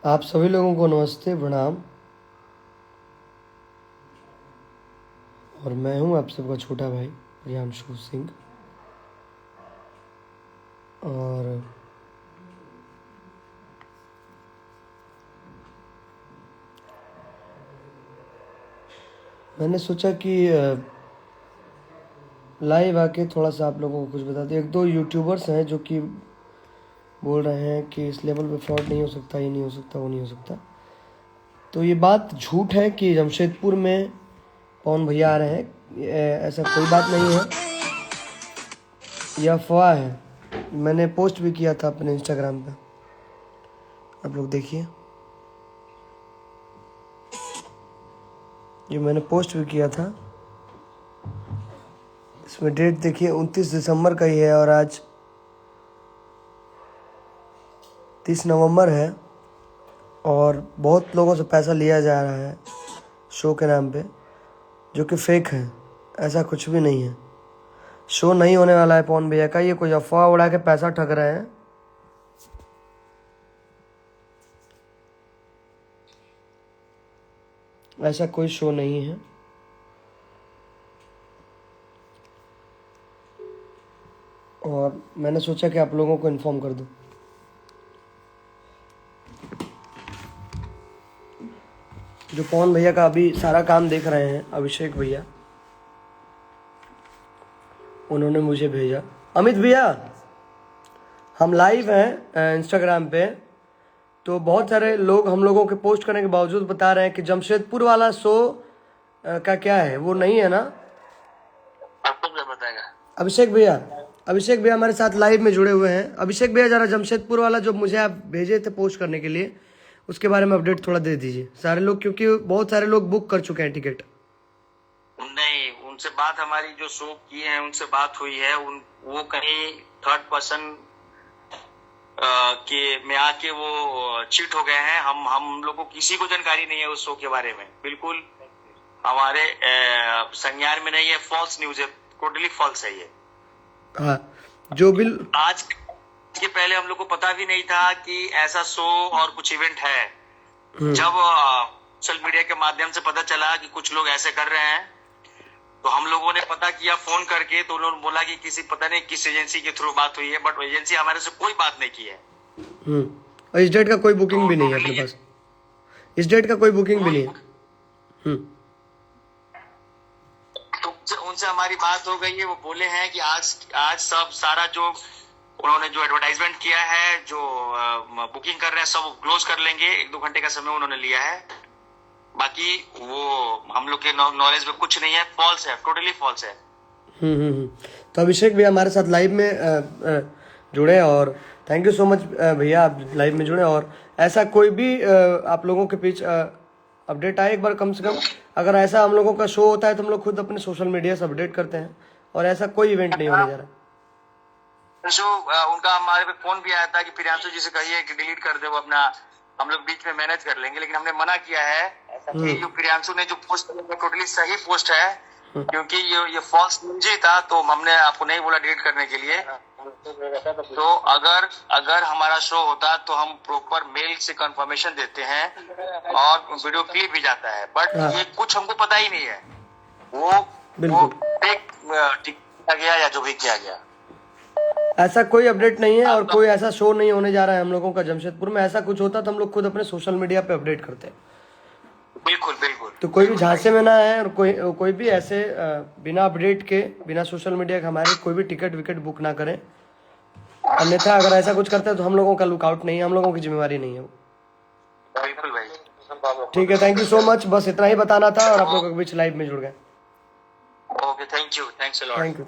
आप सभी लोगों को नमस्ते, प्रणाम। और मैं हूं आप सबका छोटा भाई प्रियांशु सिंह। और मैंने सोचा कि लाइव आके थोड़ा सा आप लोगों को कुछ बता दूं। एक दो यूट्यूबर्स हैं जो कि बोल रहे हैं कि इस लेवल पे फ्रॉड नहीं हो सकता, ये नहीं हो सकता, वो नहीं हो सकता। तो ये बात झूठ है कि जमशेदपुर में पवन भैया आ रहे हैं, ऐसा कोई बात नहीं है, यह अफवाह है। मैंने पोस्ट भी किया था अपने इंस्टाग्राम पे, आप लोग देखिए। ये मैंने पोस्ट भी किया था, इसमें डेट देखिए 29 दिसंबर का ही है और आज 30 नवंबर है। और बहुत लोगों से पैसा लिया जा रहा है शो के नाम पे, जो कि फेक है। ऐसा कुछ भी नहीं है, शो नहीं होने वाला है पवन भैया का। ये कोई अफवाह उड़ा के पैसा ठग रहे हैं। ऐसा कोई शो नहीं है। और मैंने सोचा कि आप लोगों को इन्फॉर्म कर दूं। जो पवन भैया का अभी सारा काम देख रहे हैं, अभिषेक भैया, उन्होंने मुझे भेजा। अमित भैया, हम लाइव हैं इंस्टाग्राम पे, तो बहुत सारे लोग हम लोगों के पोस्ट करने के बावजूद बता रहे हैं कि जमशेदपुर वाला शो का क्या है, वो नहीं है ना। आपको क्या बताएगा? अभिषेक भैया हमारे साथ लाइव में जुड़े हुए हैं। अभिषेक भैया, जरा जमशेदपुर वाला जो मुझे आप भेजे थे पोस्ट करने के लिए, उसके बारे में अपडेट थोड़ा दे दीजिए सारे लोग, क्योंकि बहुत सारे लोग बुक कर चुके हैं टिकट। नहीं, उनसे बात हमारी जो शो किए हैं उनसे बात हुई है। वो कहीं थर्ड पर्सन के में आके वो चीट हो गए हैं। हम लोग को किसी को जानकारी नहीं है उस शो के बारे में। बिल्कुल हमारे संज्ञान में नहीं है, फॉल्स न्यूज है, टोटली फॉल्स है ये। हाँ, जो बिल आज के पहले हम लोग को पता भी नहीं था कि ऐसा शो और कुछ इवेंट है। जब सोशल मीडिया के माध्यम से पता चला कि कुछ लोग ऐसे कर रहे हैं, तो हम लोगों ने पता किया फोन करके। तो उन्होंने बोला कि किसी पता नहीं किस एजेंसी के थ्रू बात हुई है, बट एजेंसी हमारे से कोई बात नहीं की है। और इस डेट का कोई बुकिंग भी नहीं है अपने पास। इस डेट का कोई बुकिंग भी नहीं है। तो उनसे हमारी बात हो गई है। वो बोले हैं कि आज सब सारा जो उन्होंने जो एडवर्टाइजमेंट किया है, जो बुकिंग कर रहे हैं, सब क्लोज कर लेंगे। 1-2 घंटे का समय उन्होंने लिया है। बाकी वो हम लोग के नॉलेज में कुछ नहीं है, फॉल्स है, टोटली फॉल्स है। तो अभिषेक भैया हमारे साथ लाइव में जुड़े, और थैंक यू सो मच भैया, आप लाइव में जुड़े। और ऐसा कोई भी आप लोगों के बीच अपडेट आए एक बार कम से कम। अगर ऐसा हम लोगों का शो होता है तो हम लोग खुद अपने सोशल मीडिया से अपडेट करते हैं, और ऐसा कोई इवेंट नहीं होने जा रहा। उनका हमारे पे फोन भी आया था कि प्रियांशु जी से कहिए कि डिलीट कर दे, वो अपना हम लोग बीच में मैनेज कर लेंगे। लेकिन हमने मना किया है कि जो प्रियांशु ने जो पोस्ट किया टोटली सही पोस्ट है, क्योंकि ये फॉल्स न्यूज ही था। तो हमने आपको नहीं बोला डिलीट करने के लिए। तो अगर हमारा शो होता तो हम प्रॉपर मेल से कंफर्मेशन देते हैं और वीडियो क्लिप भी जाता है। बट ये कुछ हमको पता ही नहीं है, वो किया गया या जो भी किया गया। ऐसा कोई अपडेट नहीं है और कोई ऐसा शो नहीं होने जा रहा है हम लोगों का जमशेदपुर में। ऐसा कुछ होता तो हम लोग खुद अपने सोशल मीडिया पे अपडेट करते हैं। बिल्कुल बिल्कुल। तो कोई भी झांसे में ना है, और कोई भी ऐसे बिना अपडेट के, बिना सोशल मीडिया के हमारे कोई भी टिकट विकेट बुक ना करें। अन्यथा अगर ऐसा कुछ करते हैं तो हम लोगों का लुकआउट नहीं है, हम लोगों की जिम्मेवारी नहीं है वो। बिल्कुल भाई, ठीक है, थैंक यू सो मच। बस इतना ही बताना था और आप लोगों के बीच लाइव में जुड़ गए। Okay, thank you, thanks a lot. Thank you.